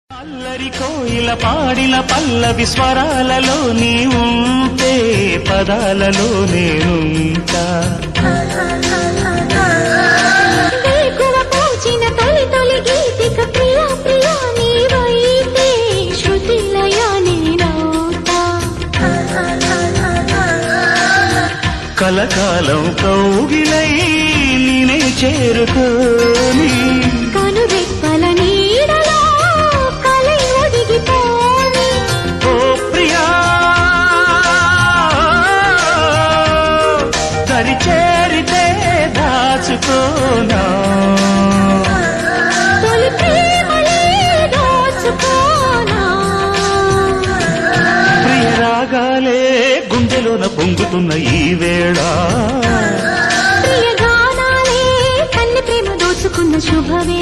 అల్లరి కోయిల పాడిన పల్లవి స్వరాలలో నీ ఉంటే పదాలలో నేనుంటా. వేకువ పూచిన తొలి తొలి గీతిక ప్రియా ప్రియా నీవైతే శృతిలయ నేనవుతా. కలకాలం కౌగిలై నేనే చేరుకోని కనురెప్పల నీడలో కలై ఒదిగిపోని ఓ ప్రియా దరి చేరితే దాచుకోనా తొలి ప్రేమలే దోచుకోనా. ప్రియ రాగాలే గుండెలోన పొంగుతున్న ఈ వేళ ప్రియ గానాలే కన్నె ప్రేమ దోచుకున్న శుభవే